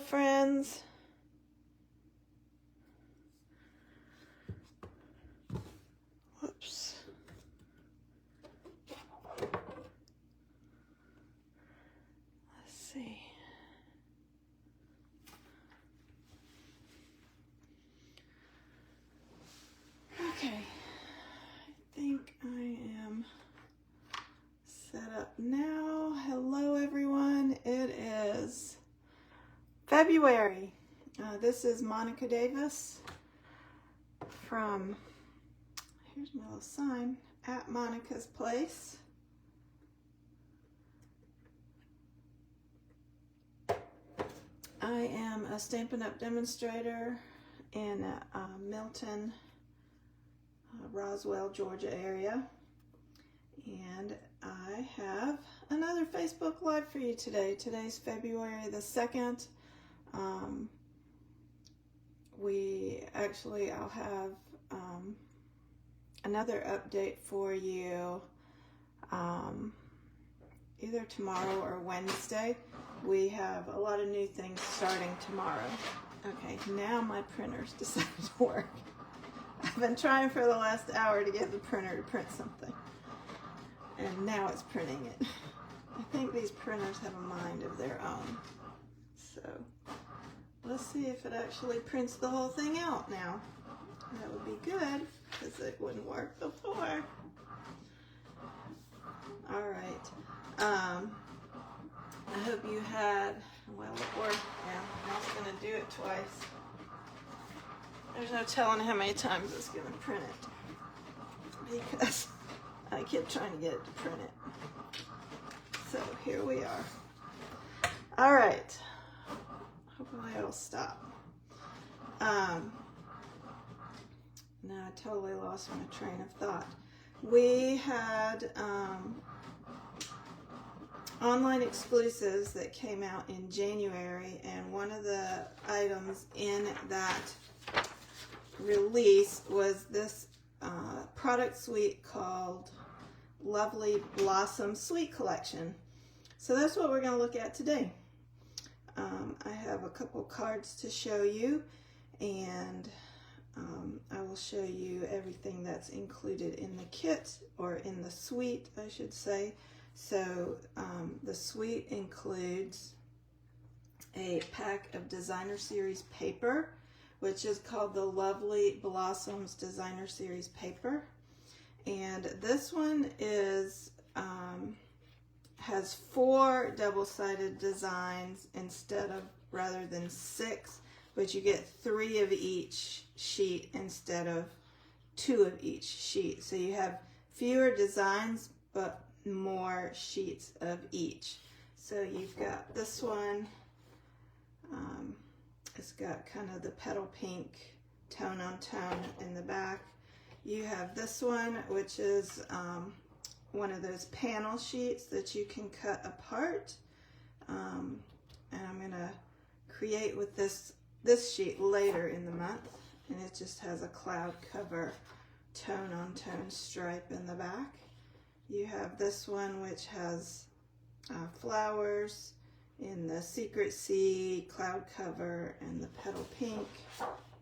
friends. Whoops. Let's see. Okay, I think I am set up now. Hello everyone, it is February. This is Monika Davis from, here's my little sign, at Monika's Place. I am a Stampin' Up demonstrator in Milton, Roswell, Georgia area. And I have another Facebook Live for you today. Today's February the 2nd. I'll have another update for you either tomorrow or Wednesday. We have a lot of new things starting tomorrow. Okay, now my printer's decided to work. I've been trying for the last hour to get the printer to print something. And now it's printing it. I think these printers have a mind of their own. So let's see if it actually prints the whole thing out now. That would be good because it wouldn't work before. All right. I hope you had, well, it worked. Yeah, I was going to do it twice. There's no telling how many times it's going to print it because I kept trying to get it to print it. So here we are. All right. Hopefully it'll stop. Now I totally lost my train of thought. We had online exclusives that came out in January, and one of the items in that release was this product suite called Lovely Blossom Sweet Collection. So that's what we're going to look at today. I have a couple cards to show you, and I will show you everything that's included in the kit, or in the suite, I should say. So the suite includes a pack of Designer Series paper, which is called the Lovely Blossoms Designer Series paper. And this one is has 4 double-sided designs rather than 6, but you get 3 of each sheet instead of 2 of each sheet. So you have fewer designs, but more sheets of each. So you've got this one. It's got kind of the petal pink tone on tone in the back. You have this one, which is one of those panel sheets that you can cut apart. And I'm going to create with this sheet later in the month. And it just has a cloud cover tone on tone stripe in the back. You have this one, which has flowers in the Secret Sea cloud cover and the petal pink,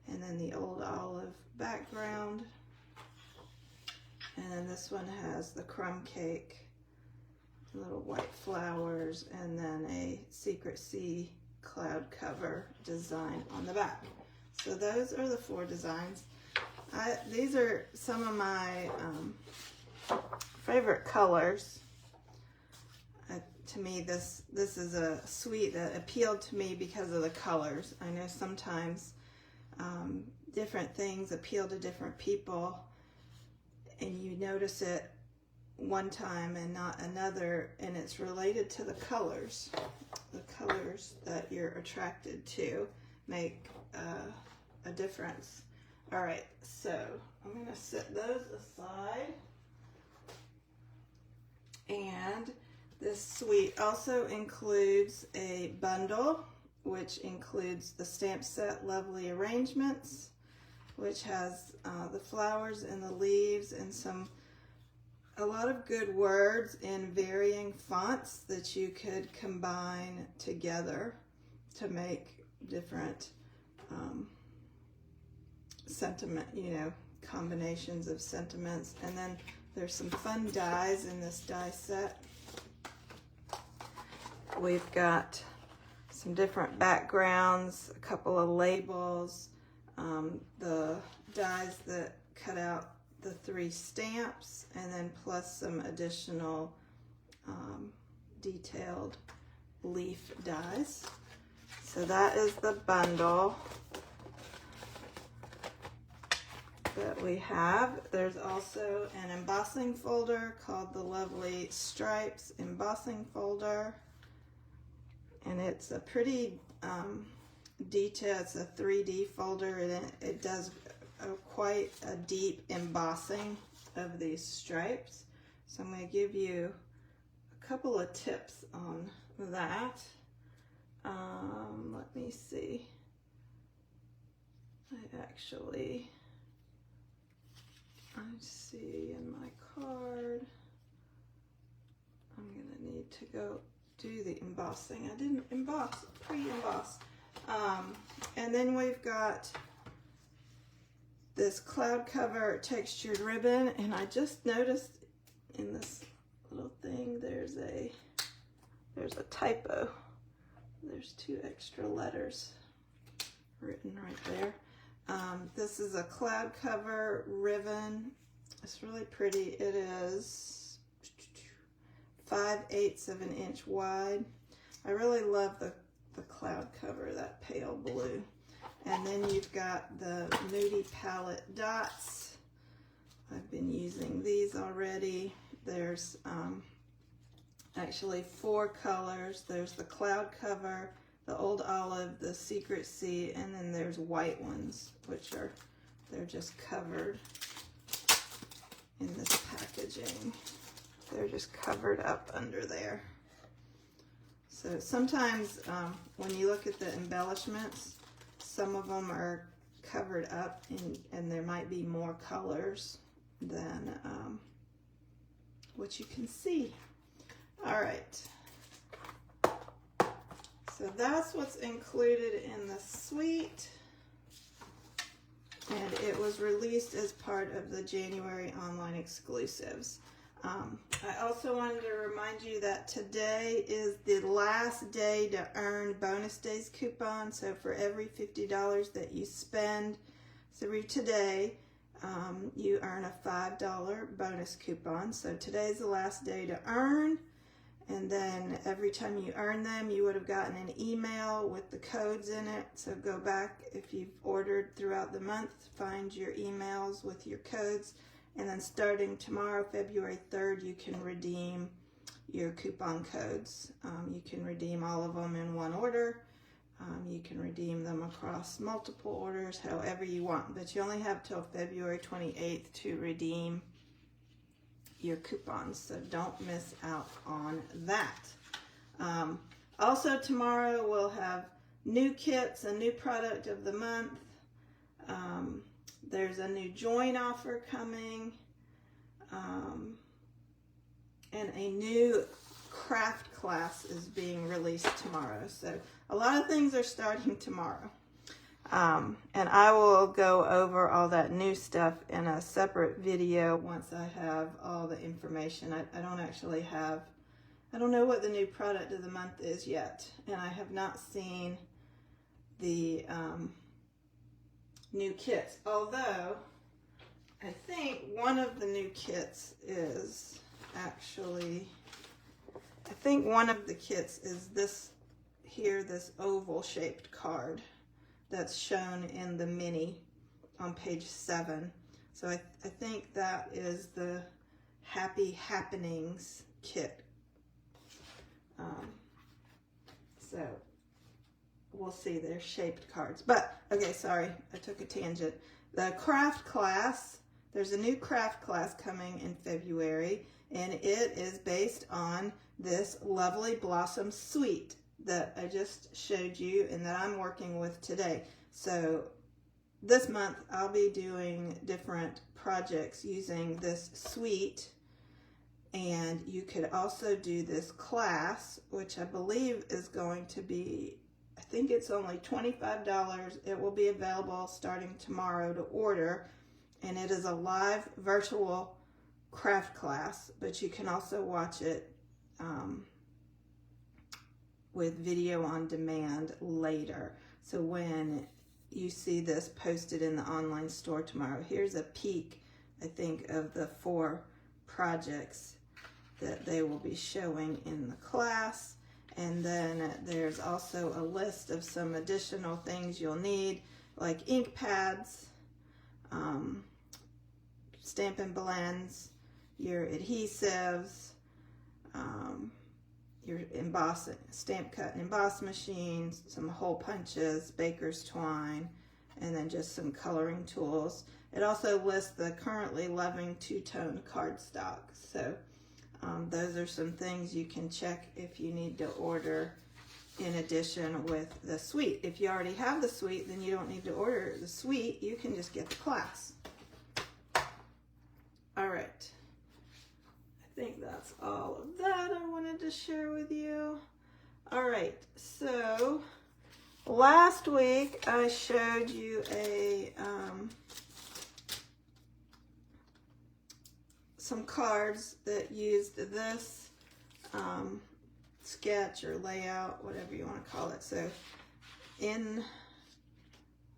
and then the old olive background. And then this one has the crumb cake, little white flowers, and then a Secret Sea cloud cover design on the back. So those are the 4 designs. These are some of my favorite colors. To me, this is a suite that appealed to me because of the colors. I know sometimes different things appeal to different people, and you notice it one time and not another, and it's related to the colors. The colors that you're attracted to make a difference. All right, so I'm going to set those aside. And this suite also includes a bundle, which includes the stamp set Lovely Arrangements, which has the flowers and the leaves and a lot of good words in varying fonts that you could combine together to make different sentiment, you know, combinations of sentiments. And then there's some fun dies in this die set. We've got some different backgrounds, a couple of labels, the dies that cut out the 3 stamps, and then plus some additional detailed leaf dies. So that is the bundle that we have. There's also an embossing folder called the Lovely Stripes Embossing Folder, and it's a pretty detailed, it's a 3D folder, and it does quite a deep embossing of these stripes. So I'm going to give you a couple of tips on that. Let me see. I see in my card, I'm going to need to go do the embossing. I didn't emboss, pre-emboss. And then we've got this cloud cover textured ribbon, and I just noticed in this little thing there's a typo. There's 2 extra letters written right there. This is a cloud cover ribbon. It's really pretty. It is 5/8 of an inch wide. I really love the cloud cover, that pale blue. And then you've got the Moody palette dots. I've been using these already. There's actually 4 colors. There's the cloud cover, the old olive, the secret sea, and then there's white ones, which are, they're just covered in this packaging. They're just covered up under there. So sometimes when you look at the embellishments, some of them are covered up and there might be more colors than what you can see. All right. So that's what's included in the suite. And it was released as part of the January online exclusives. I also wanted to remind you that today is the last day to earn bonus days coupon. So for every $50 that you spend through today, you earn a $5 bonus coupon. So today's the last day to earn. And then every time you earn them, you would have gotten an email with the codes in it. So go back, if you've ordered throughout the month, find your emails with your codes. And then starting tomorrow, February 3rd, you can redeem your coupon codes. You can redeem all of them in one order. You can redeem them across multiple orders, however you want. But you only have till February 28th to redeem your coupons, so don't miss out on that. Also tomorrow we'll have new kits, a new product of the month. There's a new join offer coming, and a new craft class is being released tomorrow. So a lot of things are starting tomorrow. And I will go over all that new stuff in a separate video once I have all the information. I don't actually have, I don't know what the new product of the month is yet. And I have not seen the new kits. Although, I think one of the new kits is actually, I think one of the kits is this here, this oval shaped card that's shown in the mini on page 7. So I think that is the Happy Happenings kit. So we'll see, they're shaped cards. But, okay, sorry, I took a tangent. The craft class, there's a new craft class coming in February, and it is based on this Lovely Blossom Suite that I just showed you and that I'm working with today. So this month I'll be doing different projects using this suite, and you could also do this class, which I believe is going to be I think it's only $25. It will be available starting tomorrow to order, and it is a live virtual craft class, but you can also watch it with video on demand later. So when you see this posted in the online store tomorrow, here's a peek, I think, of the 4 projects that they will be showing in the class. And then there's also a list of some additional things you'll need, like ink pads, Stampin' Blends, your adhesives, your embossing, stamp cut and emboss machines, some hole punches, baker's twine, and then just some coloring tools. It also lists the currently loving 2-tone cardstock. So those are some things you can check if you need to order in addition with the suite. If you already have the suite, then you don't need to order the suite. You can just get the class. All right. I think that's all of that I wanted to share with you. All right, so last week I showed you some cards that used this sketch or layout, whatever you want to call it. So in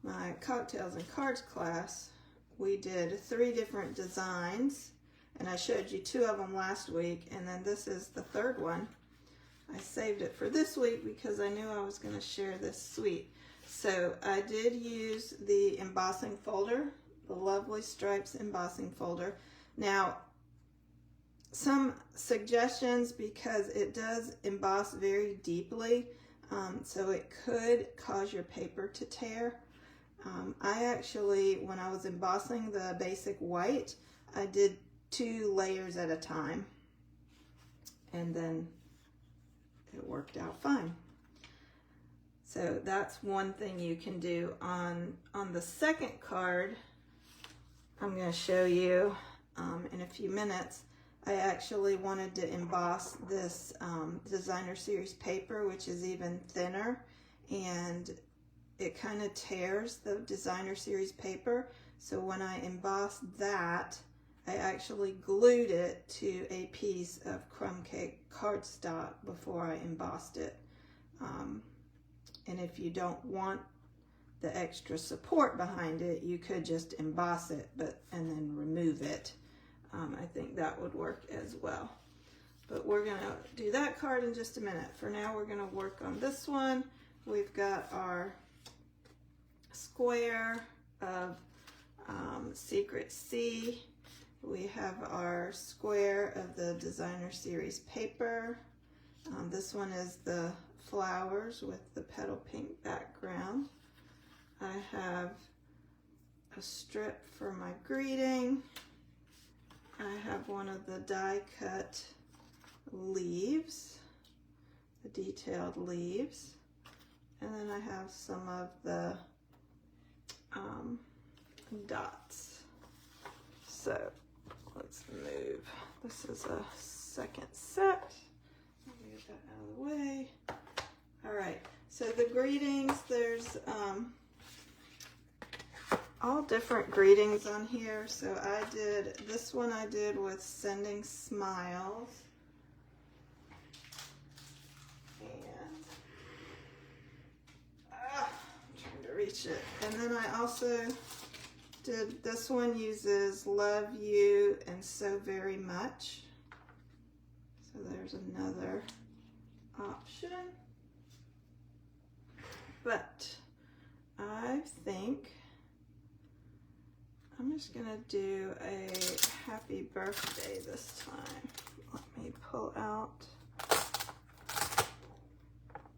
my cocktails and cards class, we did 3 different designs, and I showed you 2 of them last week, and then this is the 3rd one. I saved it for this week because I knew I was going to share this suite. So I did use the embossing folder, the Lovely Stripes embossing folder. Now, some suggestions, because it does emboss very deeply, so it could cause your paper to tear. I actually, when I was embossing the basic white, I did 2 layers at a time, and then it worked out fine. So that's one thing you can do. On the second card, I'm going to show you in a few minutes. I actually wanted to emboss this designer series paper, which is even thinner, and it kind of tears the designer series paper. So when I embossed that, I actually glued it to a piece of crumb cake cardstock before I embossed it. And if you don't want the extra support behind it, you could just emboss it and then remove it. I think that would work as well. But we're going to do that card in just a minute. For now, we're going to work on this one. We've got our square of Secret C. We have our square of the designer series paper. This one is the flowers with the petal pink background. I have a strip for my greeting. I have one of the die cut leaves, the detailed leaves. And then I have some of the dots. So let's move. This is a second set. Let me get that out of the way. All right, so the greetings, there's all different greetings on here. So I did, this one I did with sending smiles. And I'm trying to reach it. And then I also did, this one uses love you and so very much. So there's another option. But I think I'm just gonna do a happy birthday this time. Let me pull out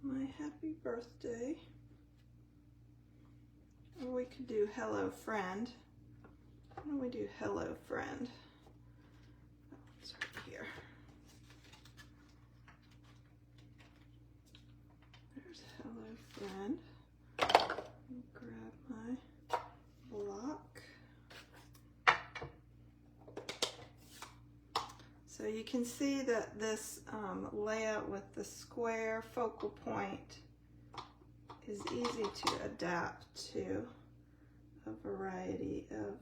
my happy birthday. Or we could do hello friend. Why don't we do hello friend? It's right here. There's hello friend. Grab my block. So you can see that this layout with the square focal point is easy to adapt to a variety of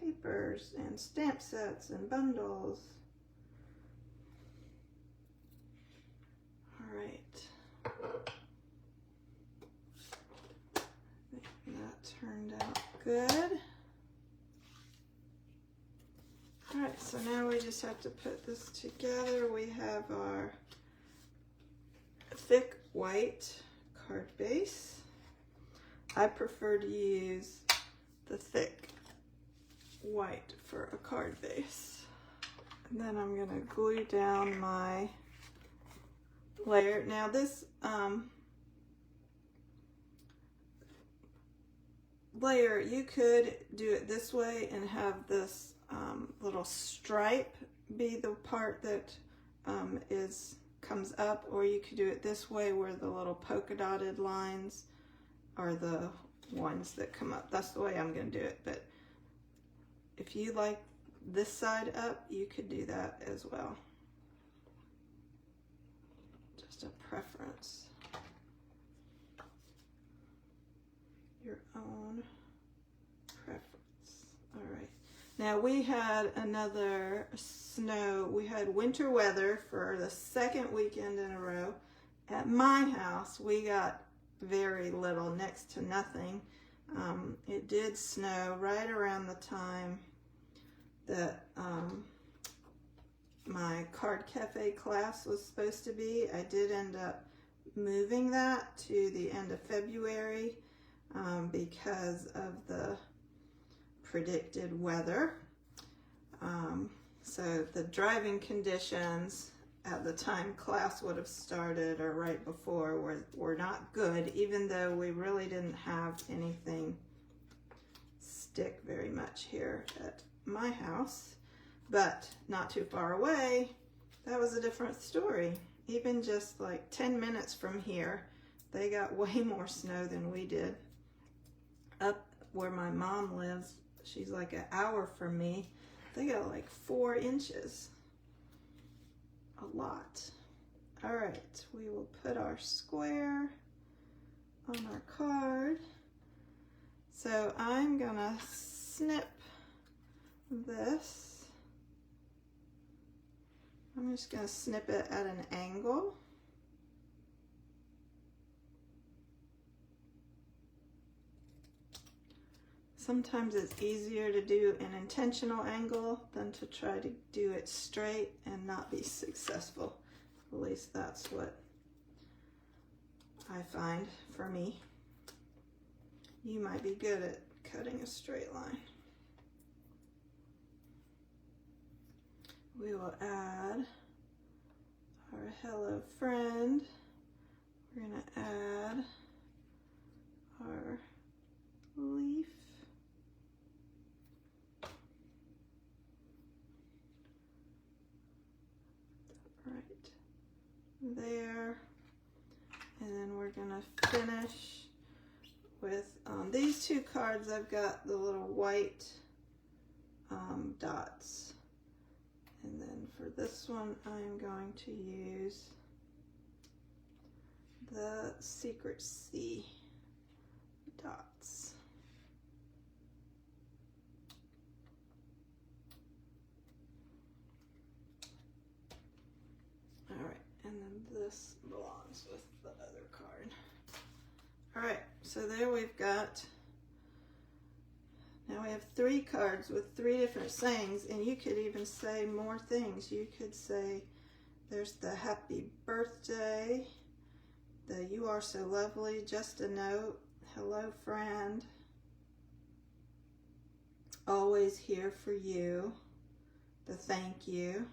papers and stamp sets and bundles. All right. I think that turned out good. All right, so now we just have to put this together. We have our thick white card base. I prefer to use the thick white for a card base. And then I'm going to glue down my layer. Now this layer, you could do it this way and have this little stripe be the part that comes up, or you could do it this way where the little polka dotted lines are the ones that come up. That's the way I'm going to do it, but if you like this side up, you could do that as well. Just a preference. Your own preference. All right. Now we had another snow. We had winter weather for the second weekend in a row. At my house, we got very little, next to nothing. It did snow right around the time that my card cafe class was supposed to be. I did end up moving that to the end of February because of the predicted weather. So the driving conditions at the time class would have started, or right before, were not good, even though we really didn't have anything stick very much here at my house. But not too far away, that was a different story. Even just like 10 minutes from here, they got way more snow than we did. Up where my mom lives, she's like an hour from me, they got like 4 inches. A lot. All right, we will put our square on our card. So I'm gonna snip this. I'm just gonna snip it at an angle. Sometimes it's easier to do an intentional angle than to try to do it straight and not be successful. At least that's what I find for me. You might be good at cutting a straight line. We will add our hello friend. We're going to add our leaf. There, and then we're gonna finish with these 2 cards. I've got the little white dots, and then for this one I'm going to use the Secret C dots. All right. And then this belongs with the other card. All right, so there we've got, now we have 3 cards with 3 different sayings, and you could even say more things. You could say, there's the happy birthday, the you are so lovely, just a note, hello friend, always here for you, the thank you.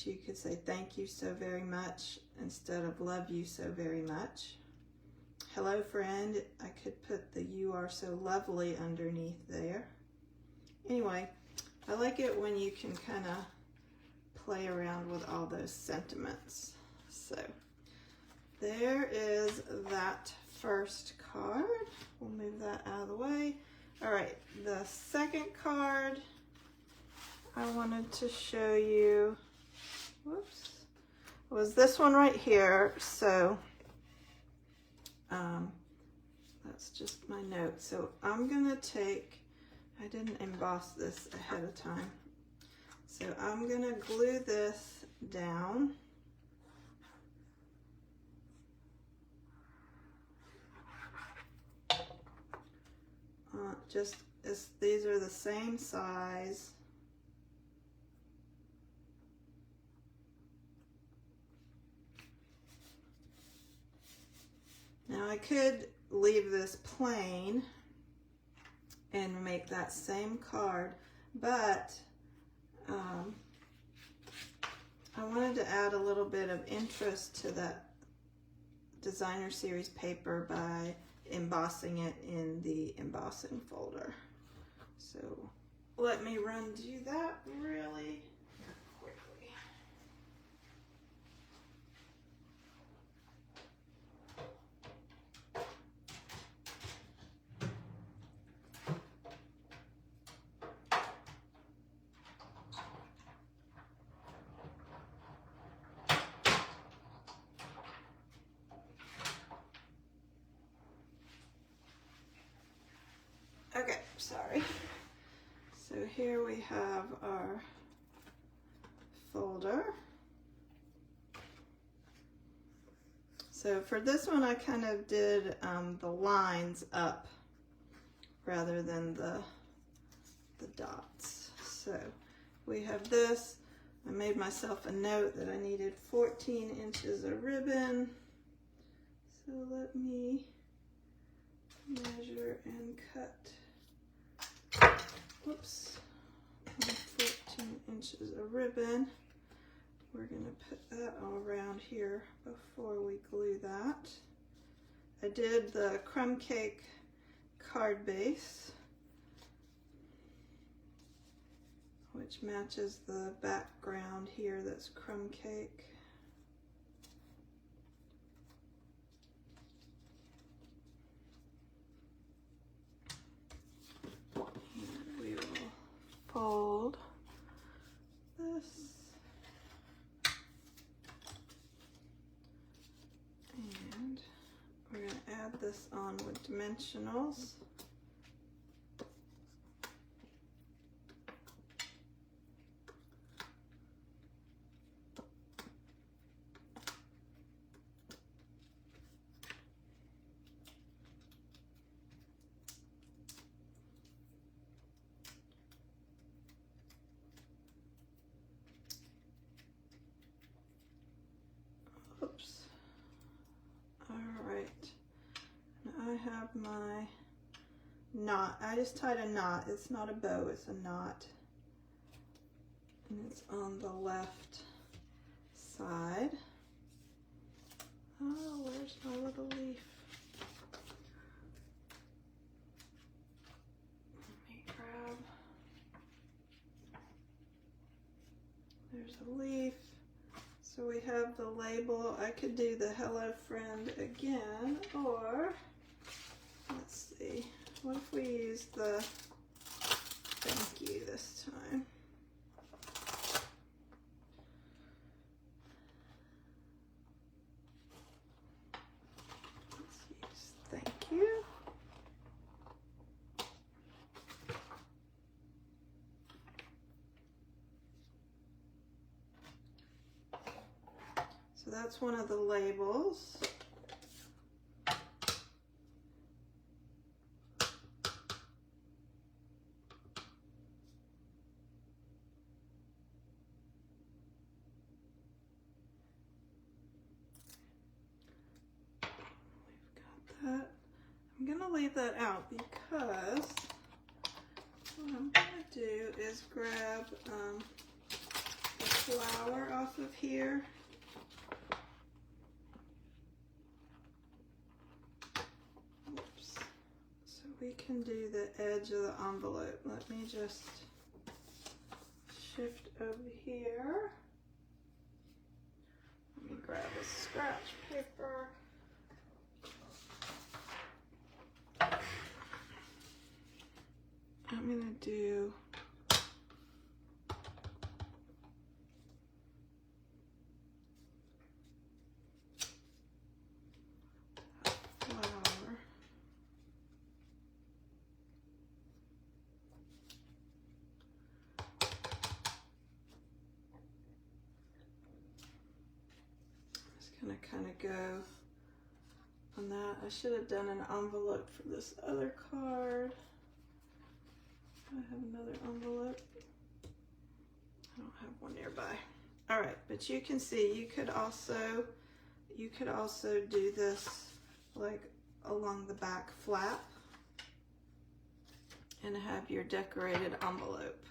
You could say thank you so very much instead of love you so very much. Hello friend, I could put the you are so lovely underneath there. Anyway, I like it when you can kind of play around with all those sentiments. So there is that first card. We'll move that out of the way. All right, the second card I wanted to show you, whoops, was this one right here. So That's just my note. So I'm gonna take, I didn't emboss this ahead of time. So I'm gonna glue this down. Just as these are the same size. Now I could leave this plain and make that same card, but I wanted to add a little bit of interest to that designer series paper by embossing it in the embossing folder. So let me do that really quickly. Okay, sorry. So here we have our folder. So for this one, I kind of did the lines up rather than the dots. So we have this. I made myself a note that I needed 14 inches of ribbon. So let me measure and cut. Whoops, 14 inches of ribbon. We're going to put that all around here before we glue that. I did the crumb cake card base, which matches the background here that's crumb cake. Fold this, and we're going to add this on with dimensionals. Oops. All right. Now I have my knot. I just tied a knot. It's not a bow, it's a knot. And it's on the left side. Oh, where's my little leaf? Let me grab. There's a leaf. So we have the label. I could do the hello friend again, or let's see, what if we use the thank you this time? Let's use thank you. So that's one of the labels. We've got that. I'm going to leave that out because what I'm going to do is grab the flower off of here. We can do the edge of the envelope. Let me just shift over here. Let me grab a scratch paper. I'm going to do gonna kind of go on that. I should have done an envelope for this other card. I have another envelope. I don't have one nearby. All right, but you can see you could also do this like along the back flap and have your decorated envelope.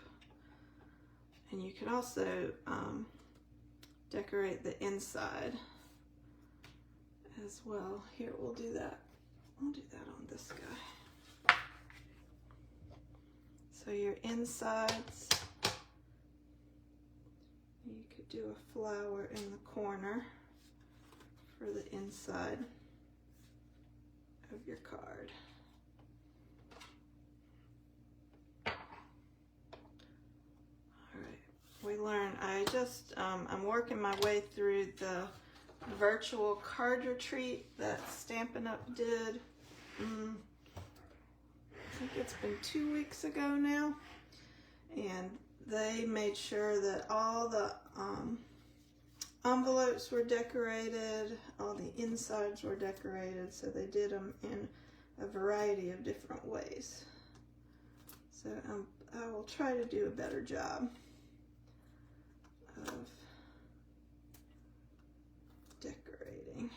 And you can also decorate the inside as well. Here, we'll do that. I'll do that on this guy. So your insides, you could do a flower in the corner for the inside of your card. We learn. I'm working my way through the virtual card retreat that Stampin' Up did. I think it's been 2 weeks ago now, and they made sure that all the envelopes were decorated, all the insides were decorated, so they did them in a variety of different ways. So I will try to do a better job of decorating.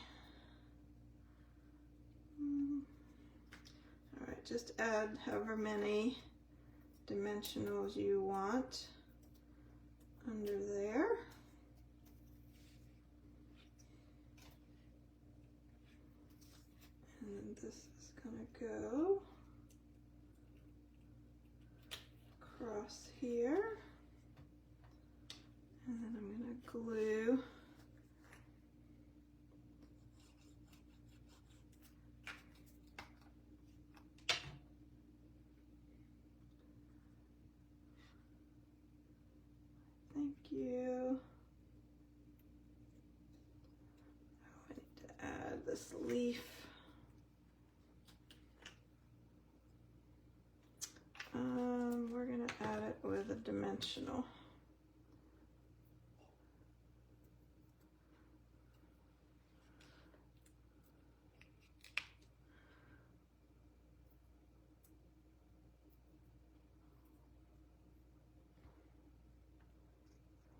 All right, just add however many dimensionals you want under there. And then this is gonna go across here. And then I'm going to glue thank you. Oh, I need to add this leaf. We're going to add it with a dimensional.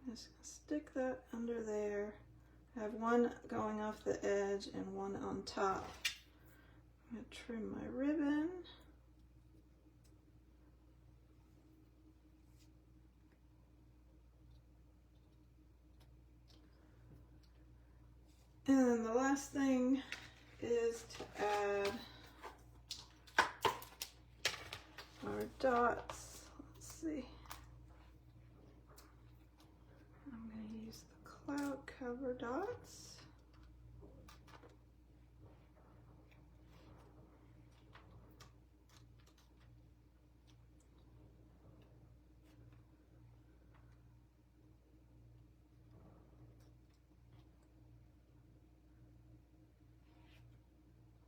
Just stick that under there. I have one going off the edge and one on top. I'm going to trim my ribbon. And then the last thing is to add our dots. Let's see. I'm going to use the cloud cover dots.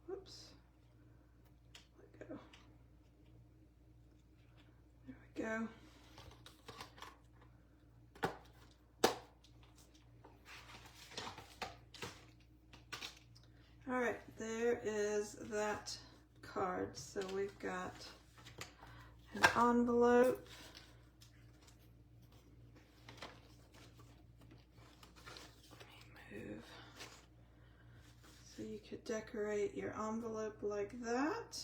Whoops. Let go. There we go. All right, there is that card. So we've got an envelope. Let me move. So you could decorate your envelope like that.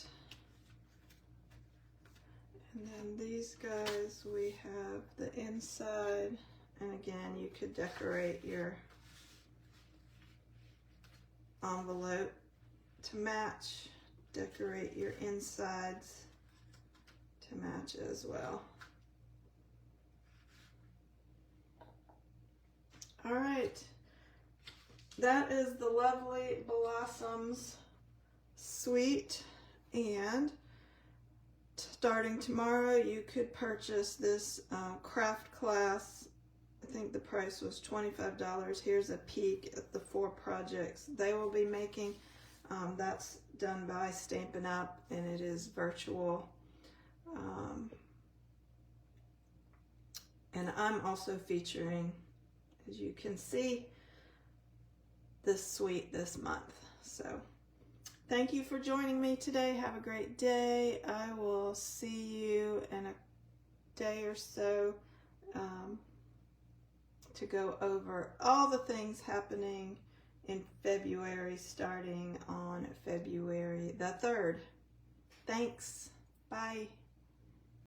And then these guys, we have the inside. And again, you could decorate your envelope to match, decorate your insides to match as well. All right, that is the Lovely Blossoms suite, and starting tomorrow you could purchase this craft class. I think the price was $25. Here's a peek at the 4 projects they will be making. That's done by Stampin' Up, and it is virtual. And I'm also featuring, as you can see, this suite this month. So thank you for joining me today. Have a great day. I will see you in a day or so to go over all the things happening in February, starting on February the 3rd. Thanks. Bye.